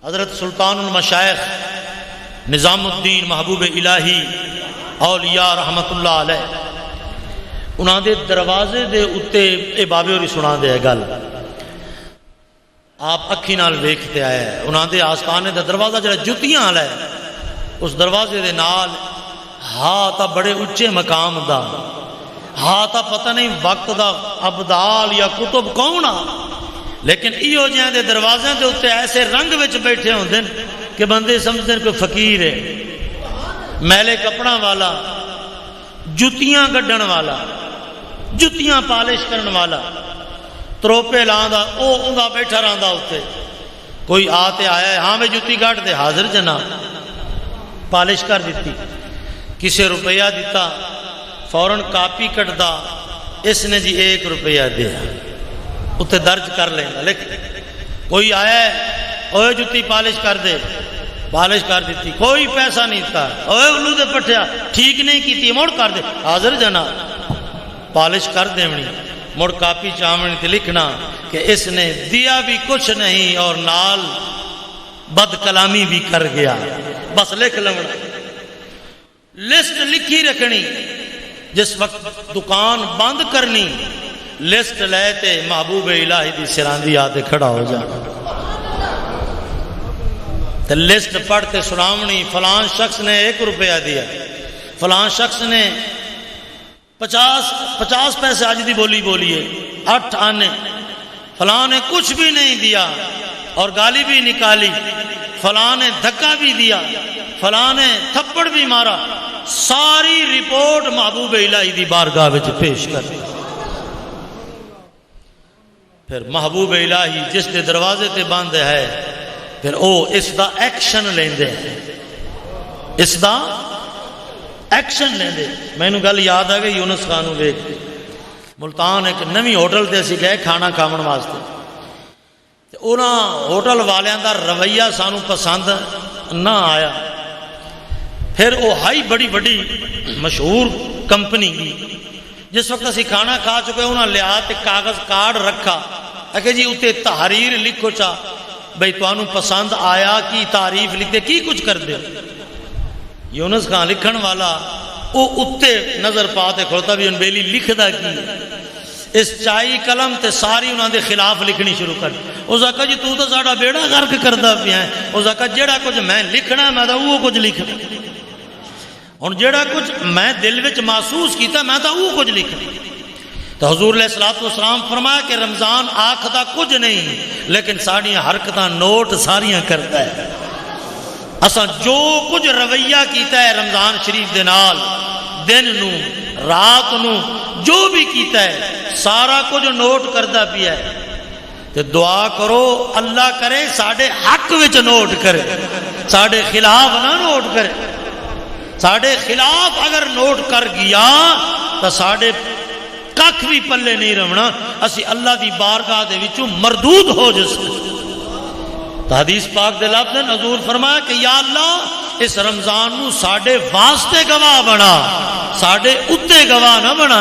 حضرت سلطان المشائخ نظام الدین محبوب الہی اولیاء رحمت اللہ علیہ انہاں دے دروازے دے اتے اے بابے ہوری سنا دے گل آپ اکھی نال ویکھتے آئے انہاں دے آستانے دا دروازہ جڑا جتیاں والا ہے اس دروازے دے نال ہاں تا بڑے اچے مقام دا ہاں تا پتہ نہیں وقت دا ابدال یا کتب کون آ لیکن ایو جہاں دے دروازے دے اتے ایسے رنگ وچ بیٹھے ہوندے کہ بندے سمجھتے ہیں کوئی فقیر ہے میلے کپڑا والا جتیاں گڈن والا جتیاں پالش کرن والا تروپے لاندا او اوندا بیٹھا رہندا ہوتے کوئی آتے آیا ہے ہاں میں جتی گاٹ دے حاضر جناب پالش کر دیتی کسے روپیہ دیتا فوراً کاپی کٹ دا اس نے جی 1 روپیہ دیا اتے درج کر لینا لیکن کوئی آیا ہے اوے جتی پالش کر دے پالش کر دیتی کوئی پیسہ نہیں تھا اوے الو دے پٹھیا ٹھیک نہیں کیتی موڑ کر دے حاضر جناب پالش کر دیونی مڑ کاپی چاوڑی تے لکھنا کہ اس نے دیا بھی کچھ نہیں اور نال بد کلامی بھی کر گیا بس لکھ لونا لسٹ لکھی رکھنی جس وقت دکان بند کرنی لسٹ لے تے محبوب الہی دی سراندی آتے کھڑا ہو جانا تے لسٹ پڑھتے سناونی فلان شخص نے 1 روپیہ دیا فلان شخص نے 50 پیسے آج دی بولی ہے 8 آنے فلاں نے کچھ بھی نہیں دیا اور گالی بھی نکالی فلاں نے دھکا بھی دیا فلاں نے تھپڑ بھی مارا ساری رپورٹ محبوب الہی دی بارگاہ وچ پیش کر پھر محبوب الہی جس دے دروازے تے بند ہے پھر او اس دا ایکشن لیندے ہیں اس دا ایکشن لیندے میں نو گل یاد آ گئی یونس خانو ویکھ ملتان ایک نویں ہوٹل تے اسی گئے کھانا کھاون واسطے تے انہاں ہوٹل والیاں دا رویہ سانو پسند نہ آیا پھر وہ ہائی بڑی بڑی مشہور کمپنی جس وقت اسی کھانا کھا چکے انہاں لیا تے کاغذ کارڈ رکھا کہ جی اتے تحریر لکھو چا بھئی تو انہوں پسند آیا کی تعریف لکھتے کی کچھ کر دے یونس خان لکھن والا وہ اتے نظر پاتے کھڑتا بھی ان بیلی لکھ دا کی اس چائی قلم تے ساری انہوں دے خلاف لکھنی شروع کر اس آقا جی تو ساڑا بیڑا غرق کردہ پیا ہے اس آقا جیڑا کچھ میں لکھنا میں دا وہ کچھ لکھنا اور جیڑا کچھ میں دل وچ محسوس کیتا میں دا وہ کچھ لکھنا تو حضور علیہ السلام فرمایا کہ رمضان آکھدا کچھ نہیں لیکن ساڑیاں حرکتاں نوٹ ساریاں کرتا ہے اساں جو کچھ رویہ کیتا ہے رمضان شریف دے نال دن نو رات نو جو بھی کیتا ہے سارا کچھ نوٹ کردا پیا ہے تے دعا کرو اللہ کرے ساڑے حق وچ نوٹ کرے ساڑے خلاف نہ نوٹ کرے ساڑے خلاف اگر نوٹ کر گیا تو ساڑے ککھ بھی پلے نہیں رہنا اسی اللہ دی بارگاہ دے وچوں مردود ہو جس تو حدیث پاک دے لفظ نے حضور فرمایا کہ یا اللہ اس رمضان نو ساڑے واسطے گواہ بنا ساڑے اتے گواہ نہ بنا